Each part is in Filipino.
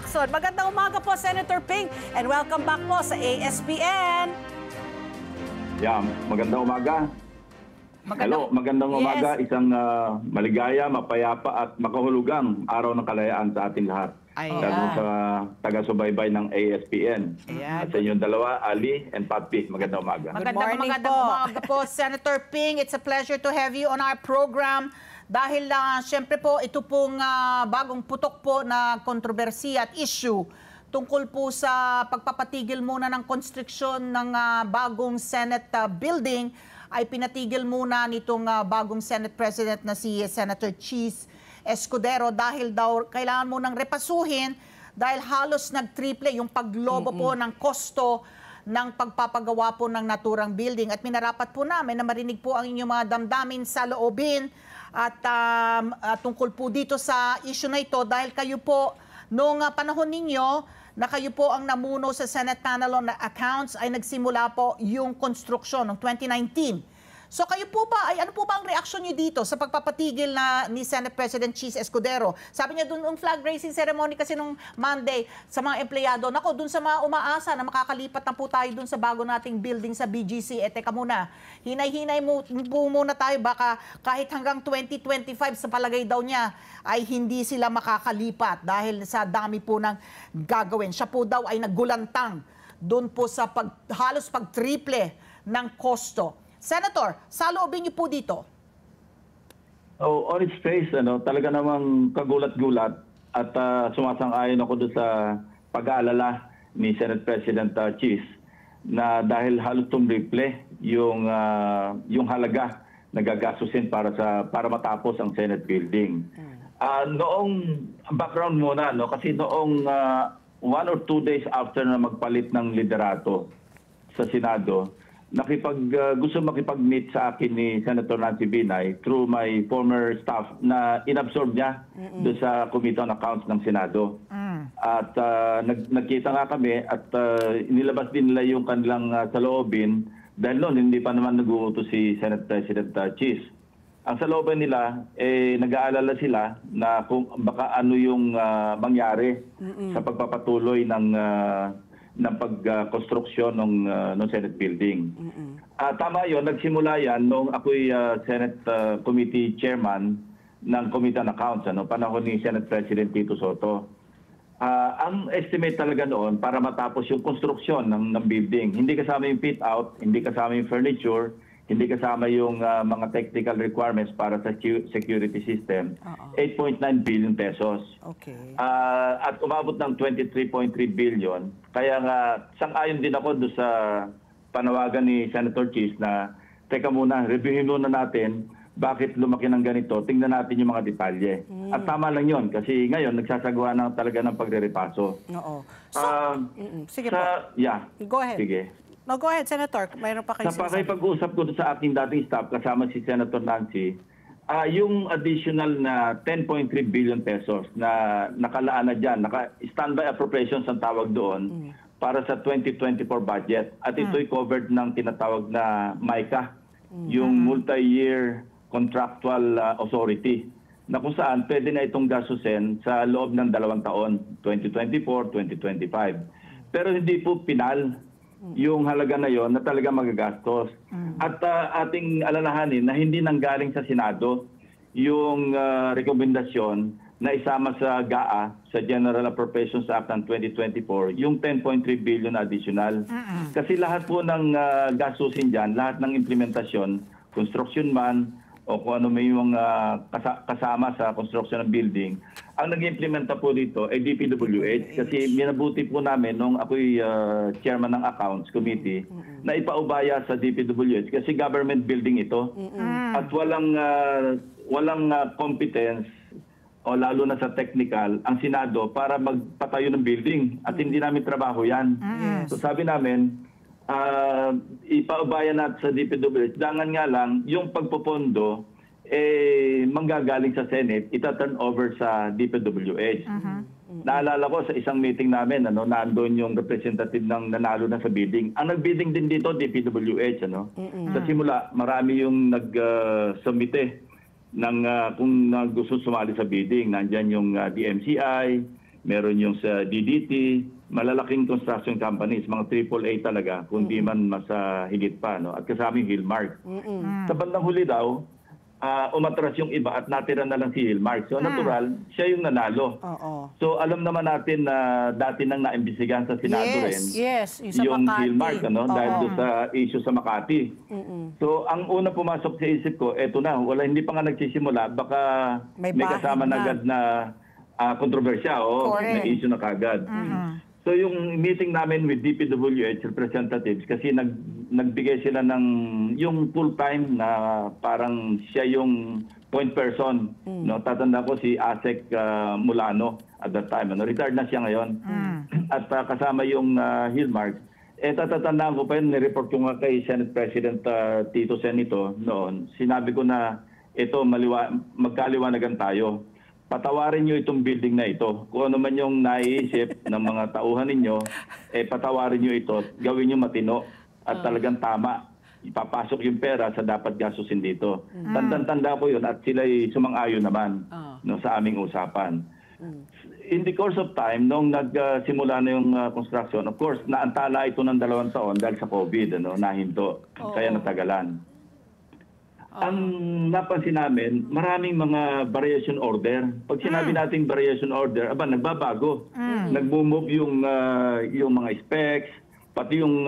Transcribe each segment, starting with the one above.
Lacson. Magandang umaga po, Senator Ping, and welcome back po sa ASPN. Yeah, magandang umaga. Hello, magandang umaga. Isang maligaya, mapayapa at makahulugang araw ng kalayaan sa ating lahat. Lalo sa taga-subaybay ng ASPN. At sa inyong dalawa, Ali and Papi, magandang umaga. Magandang umaga po, Senator Ping. It's a pleasure to have you on our program. Dahil siyempre po, ito pong bagong putok po na kontrobersiya at issue tungkol po sa pagpapatigil muna ng konstruksyon ng bagong Senate building ay pinatigil muna nitong bagong Senate President na si Senator Chis Escudero dahil daw kailangan munang repasuhin dahil halos nag-triple yung paglobo po ng kosto ng pagpapagawa po ng naturang building. At minarapat po namin na marinig po ang inyong mga damdamin sa loobin at tungkol po dito sa issue na ito dahil kayo po, noong panahon ninyo na kayo po ang namuno sa Senate Panel on Accounts ay nagsimula po yung konstruksyon noong 2019. So kayo po ba, ano po ba ang reaksyon niyo dito sa pagpapatigil na ni Senate President Chis Escudero? Sabi niya doon, yung flag raising ceremony kasi nung Monday sa mga empleyado, nako doon sa mga umaasa na makakalipat na po tayo doon sa bago nating building sa BGC. Teka muna, hinay-hinay po muna tayo, baka kahit hanggang 2025 sa palagay daw niya ay hindi sila makakalipat dahil sa dami po ng gagawin. Siya po daw ay naggulantang doon po sa halos pag-triple ng kosto. Senator, saloobin niyo po dito. Oh, on its face, talaga namang kagulat-gulat at sumasang-ayon ako doon sa pag-aalala ni Senate President Chis na dahil halos tumriple yung halaga na gagastusin para matapos ang Senate building. Noong background muna, kasi noong 1 or 2 days after na magpalit ng liderato sa Senado, gusto makipag-meet sa akin ni Senator Nancy Binay through my former staff na inabsorb niya doon sa Committee on Accounts ng Senado. At nagkita nga kami at inilabas din nila yung kanilang saloobin dahil noon hindi pa naman nag-uutos si Senate President Chis. Ang saloobin nila, nag-aalala sila na kung baka ano yung mangyari sa pagpapatuloy ng pagkonstruksyon ng Senate building. Tama yun, nagsimula yan noong ako'y Senate Committee Chairman ng Committee on Accounts, panahon ni Senate President Tito Soto. Ang estimate talaga noon para matapos yung konstruksyon ng building, hindi kasama yung fit-out, hindi kasama yung furniture, hindi kasama yung mga technical requirements para sa security system, 8.9 billion pesos. Okay. At umabot ng 23.3 billion. Kaya nga, sang-ayon din ako doon sa panawagan ni Senator Chis na, teka muna, reviewin muna natin bakit lumaki ng ganito, tingnan natin yung mga detalye. At tama lang yun, kasi ngayon nagsasagawa na talaga ng pagre-repaso. Oo. So, sige po. Yeah. Go ahead. Sige. No, go ahead, Senator. Mayroon pa kayo sa pakipag-usap ko sa aking dating staff kasama si Senator Nancy, yung additional na 10.3 billion pesos na nakalaan na dyan, standby appropriations ang tawag doon para sa 2024 budget. At ito'y covered ng tinatawag na MICA, yung Multi-Year Contractual Authority, na kung saan pwede na itong gastusin sa loob ng 2 taon, 2024, 2025. Pero hindi po pinal yung halaga na yon na talaga magagastos. At ating alalahanin na hindi nanggaling sa Senado yung rekomendasyon na isama sa GAA, sa General Appropriations Act ng 2024, yung 10.3 billion additional. Kasi lahat po ng gastusin dyan, lahat ng implementasyon, construction man, o kung ano may yung kasama sa construction ng building, ang nag-implementa po dito ay DPWH kasi minabuti po namin nung ako'y chairman ng Accounts Committee na ipaubaya sa DPWH kasi government building ito at walang competence o lalo na sa technical ang Senado para magpatayo ng building at hindi namin trabaho yan. So sabi namin, ipaubaya natin sa DPWH. Dangan nga lang, yung pagpopondo, manggagaling sa Senate, ita-turn over sa DPWH. Naalala ko sa isang meeting namin, nandoon yung representative ng nanalo na sa bidding. Ang nag-bidding din dito, DPWH. Sa simula, marami yung nag-submite ng kung gusto sumali sa bidding. Nandyan yung DMCI, meron yung sa DDT, malalaking construction companies, mga AAA talaga, kundi man mas higit pa. No? At kasama yung Hillmark. Sa bandang huli daw, umatras yung iba at natira na lang si Hillmark. So natural, siya yung nanalo. Oo. So alam naman natin na dati nang naimbestigahan sa Senado rin. Yes, yung sa Yung Makati. Hillmark, dahil doon sa issue sa Makati. So ang una pumasok sa isip ko, eto na, hindi pa nga nagsisimula, baka May may kasama bahid na na. agad na kontrobersya o Correct. may issue na kagad. So yung meeting namin with DPWH representatives, kasi nagbigay sila ng yung full-time na parang siya yung point person. No? Tatanda ko si Asek Mulano at that time. Retired na siya ngayon. At kasama yung Hillmark. Tatatandaan ko pa yun, nireport ko nga kay Senate President Tito Sen ito noon. Sinabi ko na ito, magkaliwanagan tayo. Patawarin nyo itong building na ito. Kung ano man yung naiisip ng mga tauhan ninyo, patawarin nyo ito, gawin nyo matino at talagang tama. Ipapasok yung pera sa dapat gastusin dito. Tanda ko yun at sila'y sumang-ayon naman sa aming usapan. In the course of time, nung nagsimula na yung construction, of course, naantala ito ng 2 taon dahil sa COVID, nahinto. Kaya natagalan. Ang napansin namin, maraming mga variation order. Pag sinabi nating variation order, nagbabago. Nagmo-move yung mga specs, pati yung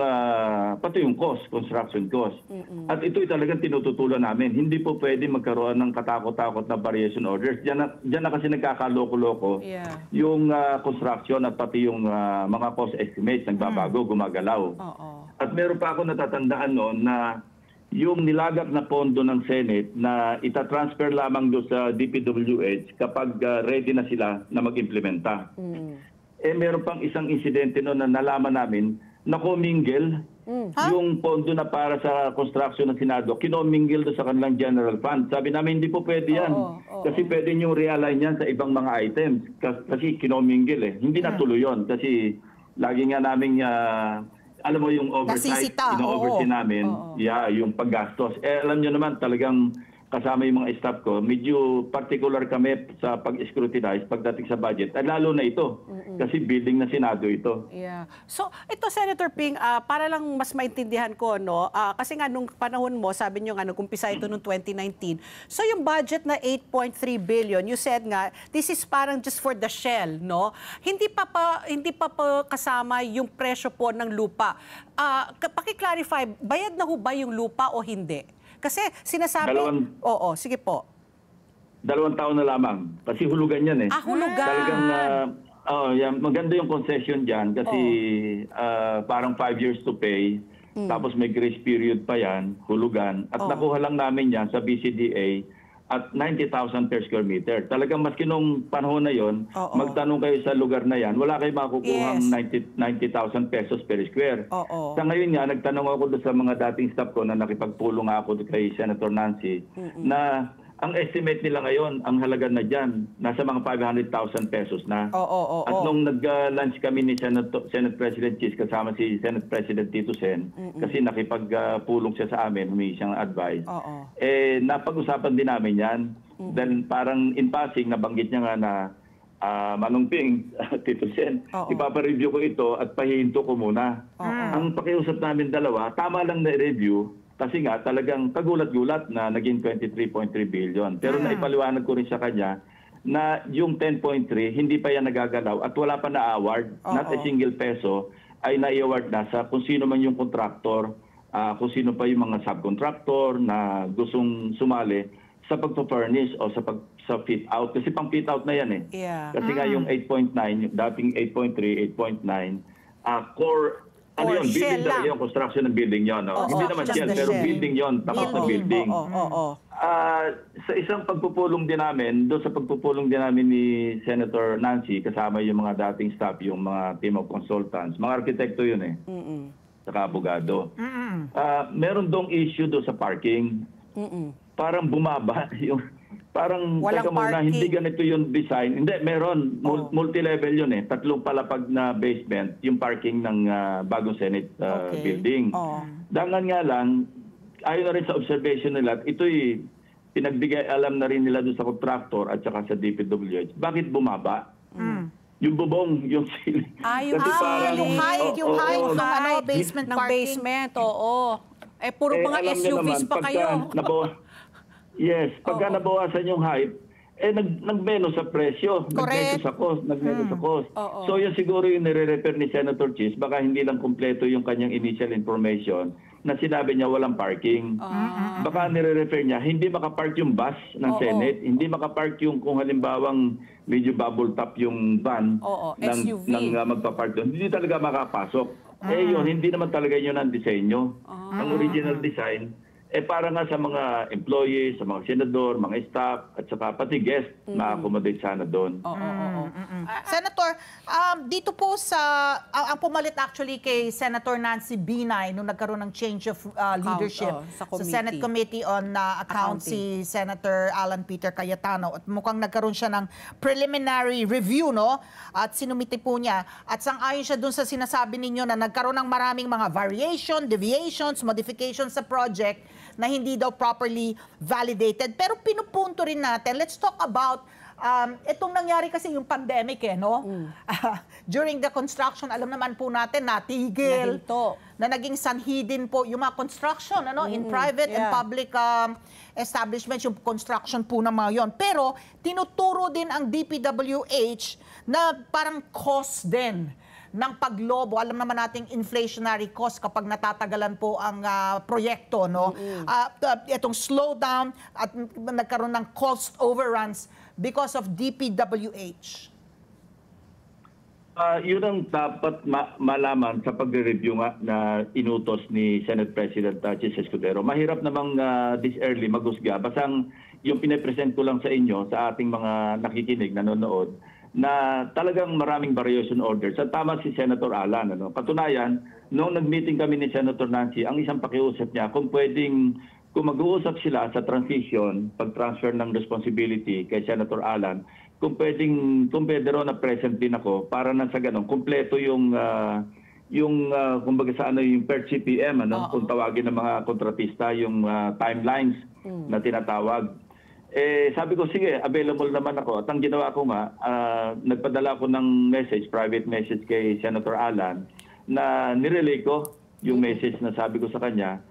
cost, construction cost. At ito'y talagang tinututulan namin. Hindi po pwede magkaroon ng katakot-takot na variation orders. Diyan na kasi nagkakaloko-loko yung construction at pati yung mga cost estimates nagbabago, gumagalaw. At meron pa ako natatandaan noon na yung nilagak na pondo ng Senate na itatransfer lamang doon sa DPWH kapag ready na sila na mag-implementa. Meron pang isang insidente noon na nalaman namin na commingle yung pondo na para sa construction ng Senado, kinomingle doon sa kanilang general fund. Sabi namin, hindi po pwede yan. Kasi pwede nyo realign yan sa ibang mga items. Kasi kinomingle Hindi natuloy yun. Kasi lagi nga namin alam mo yung oversight, ino-oversee namin, yung paggastos. Alam nyo naman, talagang kasama yung mga staff ko, medyo particular kami sa pag-scrutinize pagdating sa budget. Lalo na ito, kasi building na Senado ito. Yeah. So, ito, Senator Ping, para lang mas maintindihan ko, kasi nga nung panahon mo, sabi nyo nga, nag-umpisa ito noong 2019. So, yung budget na 8.3 billion, you said nga, this is parang just for the shell, no? Hindi pa kasama yung presyo po ng lupa. Paki-clarify, bayad na ho ba yung lupa o hindi? Kasi sinasabi... sige po. 2 taon na lamang. Kasi hulugan yan Hulugan. Talagang, maganda yung concession dyan kasi parang 5 years to pay. Tapos may grace period pa yan, hulugan. At nakuha lang namin yan sa BCDA at 90,000 per square meter. Talagang maski nung panahon na yon, magtanong kayo sa lugar na yan, wala kayo makukuhang 90,000 pesos per square. Sa ngayon nga, nagtanong ako doon sa mga dating staff ko na nakipagpulong ako kay Senator Nancy, na ang estimate nila ngayon, ang halaga na dyan, nasa mga 500,000 pesos na. At nung nag-lunch kami ni Senate President Chis, kasama si Senate President Tito Sen, kasi nakipagpulong siya sa amin, humingi siyang advice, napag-usapan din namin yan. Then parang in passing, nabanggit niya nga na, Manong Ping, Tito Sen, ipapareview ko ito at pahihinto ko muna. Ang pakiusap namin dalawa, tama lang na review, kasi nga talagang kagulat-gulat na naging 23.3 billion. Pero naipaliwanag ko rin sa kanya na yung 10.3 hindi pa yan nagagalaw at wala pa na-award, not a single peso ay na-award na sa kung sino man yung contractor, kung sino pa yung mga subcontractor na gustong sumali sa pag-furnish o sa fit out. Kasi pang fit out na yan Kasi nga yung 8.9, yung dating 8.3, 8.9, core building talaga yung construction ng building yun. Hindi naman shell, pero building yun, tapos na building. Sa isang pagpupulong din namin, doon sa pagpupulong din namin ni Senator Nancy, kasama yung mga dating staff, yung mga team of consultants, mga arkitekto yun saka abogado. Meron dong issue doon sa parking. Parang bumaba yung... Parang, teka muna, hindi ganito yung design. Hindi, meron. Multi-level yun 3 palapag na basement, yung parking ng bagong Senate building. Dangan nga lang, ayon na rin sa observation nila, ito'y pinagbigay alam na rin nila doon sa contractor at saka sa DPWH. Bakit bumaba? yung bubong, yung ceiling. Yung Kasi parang- yung height, yung height oo, ng ano, height basement ng parking. basement, oo. Puro mga alam niyo SUVs naman, pa kayo. Pagka nabawasan yung height, nagmenos sa presyo, Correct. nagmenos sa cost. Oo. So yun siguro yung nire-refer ni Senator Chis, baka hindi lang kumpleto yung kanyang initial information na sinabi niya walang parking. Baka nire-refer niya, hindi makapark yung bus ng Oo. Senate, hindi makapark yung kung halimbawang medyo bubble top yung van Oo, ng, SUV. magpapark doon. Hindi talaga makapasok. Yun, hindi naman talaga yun ang disenyo. Ang original design, para nga sa mga employees, sa mga senador, mga staff, at saka pati guest, ma-accommodate sana doon. Senator, dito po sa, ang pumalit actually kay Senator Nancy Binay nung nagkaroon ng change of leadership sa sa Senate Committee on Accounts si Senator Alan Peter Cayetano. At mukhang nagkaroon siya ng preliminary review, no? At sinumite po niya. At sang-ayon siya dun sa sinasabi ninyo na nagkaroon ng maraming mga variation, deviations, modifications sa project na hindi daw properly validated. Pero pinupunto rin natin, let's talk about itong nangyari kasi yung pandemic no? During the construction, alam naman po natin, natigil, Nahinto. na naging sanhi din po yung mga construction in private and public establishments, yung construction po ng mga yon. Pero tinuturo din ang DPWH na parang cost din ng paglobo. Alam naman nating inflationary cost kapag natatagalan po ang proyekto, no? Itong slowdown at nagkaroon ng cost overruns because of DPWH. Yun ang dapat malaman sa pagre-review nga na inutos ni Senate President Chis Escudero. Mahirap namang this early maghusga. Basta yung pinapresent ko lang sa inyo, sa ating mga nakikinig, nanonood, na talagang maraming variation orders. At tama si Senator Alan. Katunayan, noong nag-meeting kami ni Senator Nancy, ang isang pakiusap niya, kung mag-uusap sila sa transition, pag-transfer ng responsibility kay Senator Alan, kung pwede rin na present din ako para na sa ganun, kumpleto yung kumbaga sa yung per CPM, kung tawagin ng mga kontratista, yung timelines na tinatawag. Sabi ko, sige, available naman ako. At ang ginawa ko nga, nagpadala ko ng private message kay Senator Alan, na nirelay ko yung message na sabi ko sa kanya,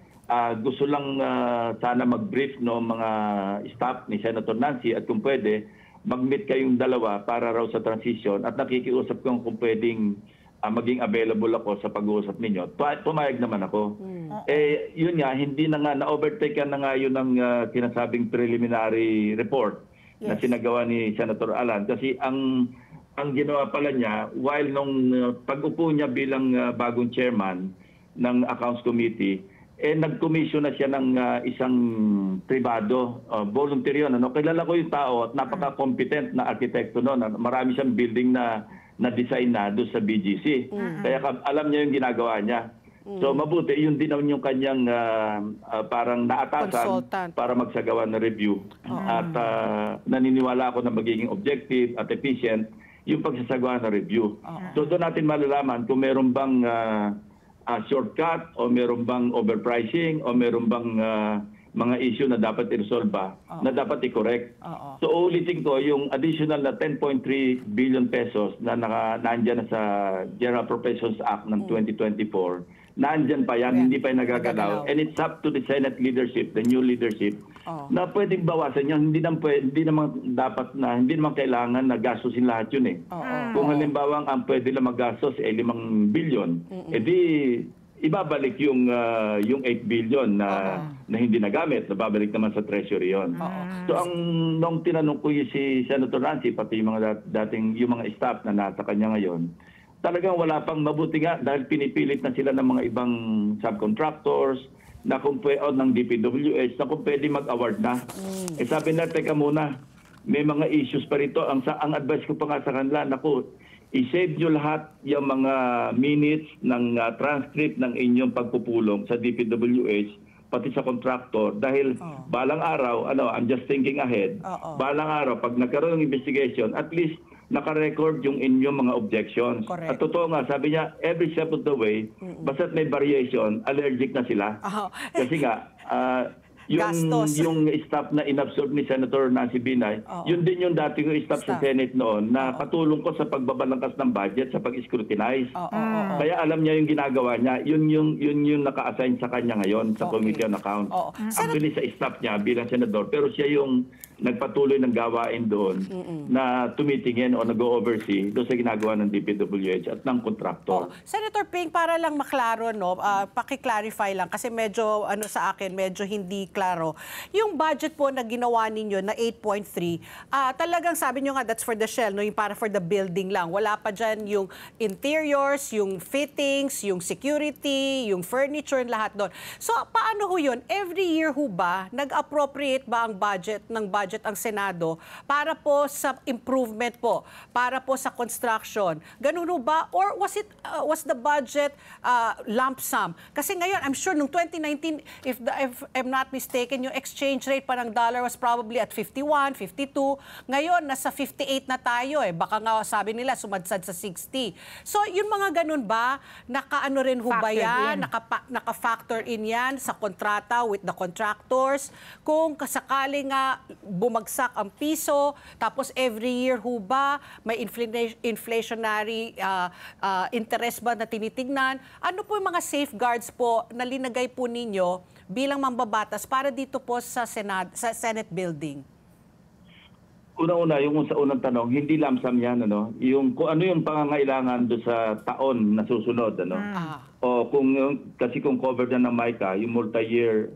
gusto lang sana mag-brief mga staff ni Senator Nancy at kung pwede, mag-meet kayong dalawa para raw sa transition at nakikiusap ko kung pwedeng maging available ako sa pag-uusap ninyo. Pumayag naman ako. Yun nga, hindi na nga, na-overtake na nga yun ng kinasabing preliminary report na sinagawa ni Senator Alan. Kasi ang ginawa pala niya, while nung pag-upo niya bilang bagong chairman ng Accounts Committee, nag-commission na siya ng isang pribado, volunteer yun. Kilala ko yung tao at napaka-competent na arkitekto noon. Marami siyang building na design na doon sa BGC. Kaya alam niya yung ginagawa niya. So mabuti, yun din naman yung kanyang parang naatasan Consultant. para magsagawa ng review. At naniniwala ako na magiging objective at efficient yung pagsasagawa ng review. So doon natin malalaman kung meron bang shortcut o meron bang overpricing o meron bang mga issue na dapat i-resolve na dapat i-correct. So ulitin ko, yung additional na 10.3 billion pesos na nandyan na sa General Appropriations Act ng 2024, nandyan pa yan, hindi pa yan nagagalaw. And it's up to the Senate leadership, the new leadership, na pwedeng bawasan yan. Hindi naman kailangan na gastusin lahat yun Kung halimbawa ang pwede lang magastos 5 billion, edi ibabalik yung 8 billion na hindi nagamit, nababalik naman sa treasury yon. So nung tinanong ko si Senator Nancy, pati yung mga yung mga staff na nasa kanya ngayon, talagang wala pang mabuti nga dahil pinipilit na sila ng mga ibang subcontractors na kung pwede ng DPWH na kung pwede mag-award na. Sabi na, teka muna, may mga issues pa rito. Ang advice ko pa nga sa kanila, naku, i-save nyo lahat yung mga minutes ng transcript ng inyong pagpupulong sa DPWH, pati sa contractor, dahil balang araw, I'm just thinking ahead, balang araw, pag nagkaroon ng investigation, at least naka-record yung inyong mga objections. Correct. At totoo nga, sabi niya, every step of the way, basta't may variation, allergic na sila. Kasi nga, gastos. Yung staff na inabsorb ni Senator Nancy Binay, Oo. yun din yung dating staff sa Staff. Senate noon na katulong ko sa pagbabalangkas ng budget sa pag-scrutinize. Oo. Kaya alam niya yung ginagawa niya, yun yung naka-assign sa kanya ngayon sa Okay. Committee on Accounts. Oo. Actually sa staff niya bilang senador, pero siya yung nagpatuloy ng gawain doon na tumitingin o nag-oversee doon sa ginagawa ng DPWH at ng kontraktor. Senator Ping, para lang maklaro, no, paki-clarify lang kasi medyo sa akin medyo hindi klaro. Yung budget po na ginawa ninyo na 8.3, talagang sabi nyo nga that's for the shell, no, yung para for the building lang. Wala pa dyan yung interiors, yung fittings, yung security, yung furniture, lahat doon. So paano ho yun? Every year ho ba nag-appropriate ba ang budget ang Senado para po sa improvement po, para po sa construction? Ganun ho ba? Or was the budget lump sum? Kasi ngayon, I'm sure nung 2019, if I'm not mistaken, yung exchange rate pa ng dollar was probably at 51, 52. Ngayon, nasa 58 na tayo eh. Baka nga sabi nila, sumadsad sa 60. So, yung mga ganun ba, nakaano rin ho ba Factored yan? in. Naka-factor in yan sa kontrata with the contractors? Kung kasakali nga bumagsak ang piso, tapos every year ho ba may inflationary interest ba na tinitignan? Ano po yung mga safeguards po na linagay po ninyo bilang mambabatas para dito po sa Senate building? Una-una, yung sa unang tanong, hindi lamsam yan, yung kung ano yung pangangailangan do sa taon na susunod, O kung covered na ng MICA, yung multi-year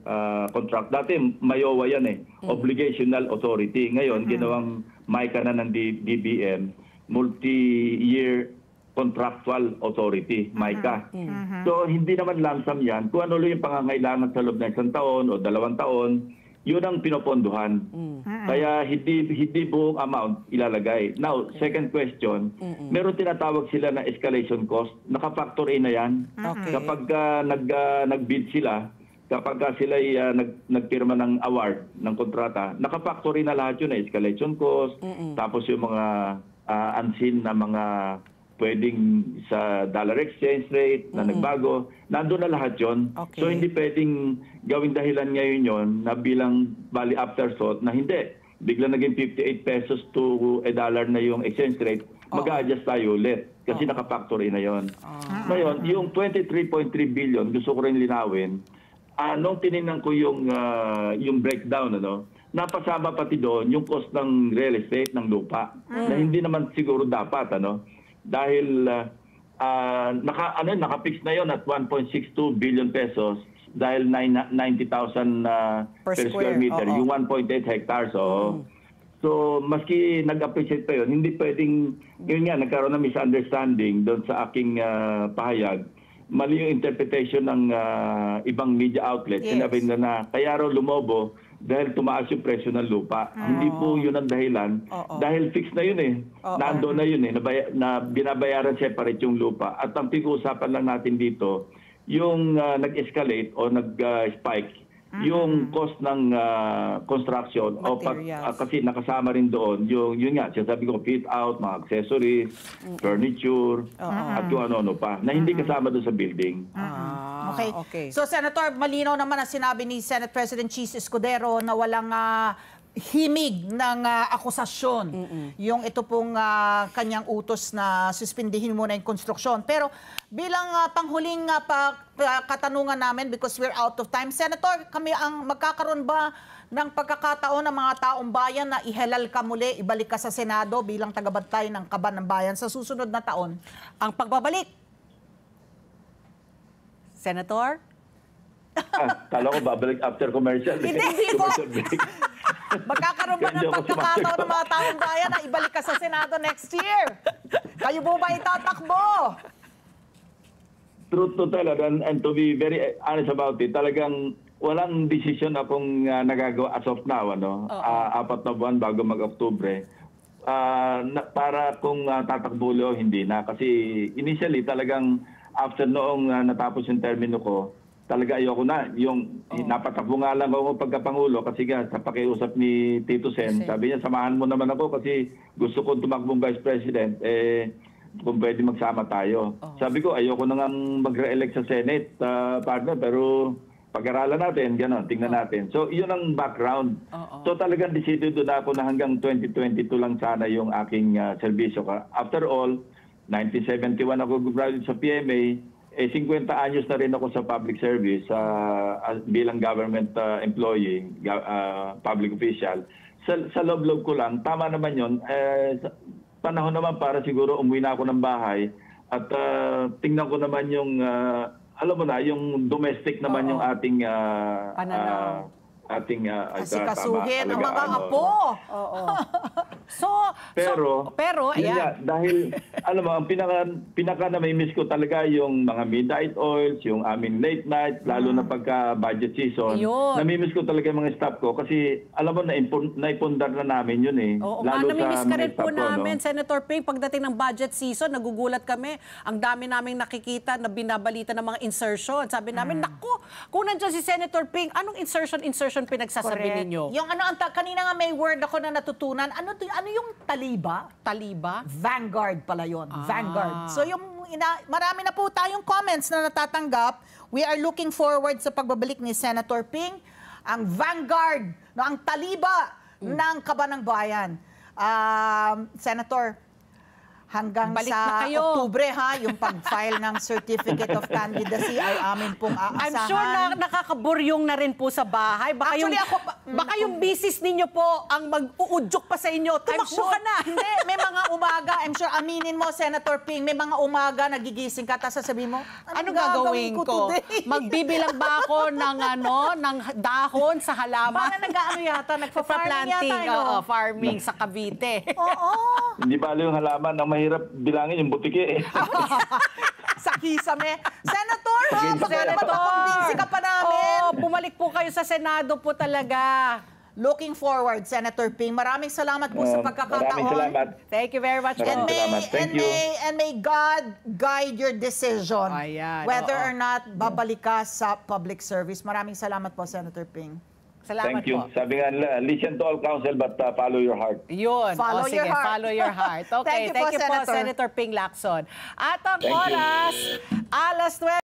contract. Dati MAYOA yan Obligational Authority. Ngayon, ginawang MICA na ng DBM, Multi-Year Contractual Authority, MICA. So, hindi naman lamsam yan. Kung ano yung pangangailangan sa loob ng 1 taon o 2 taon, yun ang pinopondohan. Kaya hindi buong amount ilalagay. Now, second question, meron tinatawag sila na escalation cost. Naka-factor in na yan. Okay. Kapag nag-bid sila, kapag sila nagpirma ng award, ng kontrata, naka-factor in na lahat yun na escalation cost, tapos yung mga unseen na mga pwedeng sa dollar exchange rate na nagbago, nandun na lahat yon. Okay. So hindi pwedeng gawing dahilan ngayon yon na bilang bali afterthought na hindi. Bigla naging 58 pesos to $1 na yung exchange rate, mag-a-adjust tayo ulit kasi naka-factor in na yon. Ngayon, yung 23.3 billion, gusto ko rin linawin, nung tinignan ko yung breakdown, napasama pati doon yung cost ng real estate, ng lupa, na hindi naman siguro dapat, dahil naka-fix na yon at 1.62 billion pesos dahil 90,000 per square meter, yung 1.8 hectares. So, maski nag-appreciate pa yun, hindi pwedeng, yun nga, nagkaroon ng misunderstanding doon sa aking pahayag. Mali yung interpretation ng ibang media outlets. Yes. Sinabi na kaya raw lumobo dahil tumaas yung presyo ng lupa. Hindi po yun ang dahilan. Dahil fix na yun Nandoon na yun na binabayaran separate yung lupa. At ang pag-uusapan lang natin dito, yung nag-escalate o nag-spike, yung cost ng construction kasi nakasama rin doon yun nga, sabi ko, fit out, mga accessories, furniture, at yung ano-ano pa, na hindi kasama doon sa building. Okay. So, Senator, malinaw naman ang sinabi ni Senate President Cheese Escudero na walang himig ng akusasyon. Yung ito pong kanyang utos na suspindihin muna yung konstruksyon. Pero bilang panghuling katanungan namin, because we're out of time, Senator, kami ang magkakaroon ba ng pagkakataon ng mga taong bayan na ihalal ka muli, ibalik ka sa Senado bilang tagabantay ng kaban ng bayan sa susunod na taon? Ang pagbabalik. Senator? Kala ko babalik after commercial. Hindi po. Commercial break. Magkakaroon ba ng pagkakataon ng mga taong bayan na ibalik ka sa Senado next year? Kayo po ba itatakbo? Truth to tell, and to be very honest about it, talagang walang decision akong nagagawa as of now, 4 na buwan bago mag-Oktubre. Para kung tatakbo o hindi na. Kasi initially talagang after noong natapos yung termino ko, talaga ayoko na. Yung napatakbo nga lang ako pagkapangulo kasi nga sa pakiusap ni Tito Sen, sabi niya, samahan mo naman ako kasi gusto ko tumakbong Vice President. Kung pwede magsama tayo. Sabi ko, ayoko na nga mag-re-elect sa Senate, partner, pero pag-aralan natin, gano'n, tingnan natin. So, yun ang background. So, talagang decidido na ako na hanggang 2022 lang sana yung aking serbisyo. After all, 1971 ako graduate sa PMA, 50 anyos na rin ako sa public service bilang government employee, public official. Sa loob-loob ko lang, tama naman yun. Panahon naman para siguro umuwi na ako ng bahay at tingnan ko naman yung alam mo na, yung domestic naman yung ating asikasuhin ang mga apo. Oo. Pero yun ayan. nga, dahil alam mo, ang pinaka na may miss ko talaga yung mga midnight oils, yung aming late night, lalo na pagka budget season. Yun. Namimiss ko talaga yung mga staff ko kasi alam mo, naipundar na namin yun eh. Oo, lalo namimiss sa ka mga rin po staff ko, namin, no? Senator Ping, pagdating ng budget season, nagugulat kami. Ang dami naming nakikita na binabalita ng mga insertion. Sabi namin, naku, kung nandiyan si Senator Ping, anong insertion pinagsasabi ninyo? Yung kanina nga may word ako na natutunan. Ano yung taliba? Taliba? Vanguard pala yun. Vanguard. So marami na po tayong comments na natatanggap. We are looking forward sa pagbabalik ni Senator Ping. Ang Vanguard, no, ang taliba ng Kabanang Bayan. Senator, hanggang Balik sa na kayo. Oktubre yung pag-file ng Certificate of Candidacy ay amin pong aasahan. I'm sure na nakakaburyong na rin po sa bahay. Baka Actually, baka yung business ninyo po ang mag-uudyok pa sa inyo. Tumakbo ka na. Hindi, may mga umaga. I'm sure, aminin mo, Senator Ping, may mga umaga nagigising ka, tapos sasabihin mo, Ano gagawin ko? today? Magbibilang ba ako ng ng dahon sa halaman? Parang nag-ano yata, nagpa-farming yata. Oo, farming sa Cavite. Oo. Hindi bali yung halaman, ang mahirap bilangin yung butike eh. Sa kisame. Senator, Senator. mapakumbinsi ka pa namin. Oo, bumalik po kayo sa Senado po talaga. Looking forward, Senator Ping. Maraming salamat po sa pagkakataon. Maraming salamat. Thank you very much. Maraming salamat. Thank you. And may God guide your decision. Ayan, whether oo. or not babalik ka sa public service. Maraming salamat po, Senator Ping. Salamat Thank you. po. Sabi nga, listen to all counsel but follow your heart. Yun. Follow O, sige, your heart. follow your heart. Okay, Thank you po, thank you po, Senator. Senator Ping Lacson. At ang Thank you. oras, alas 9.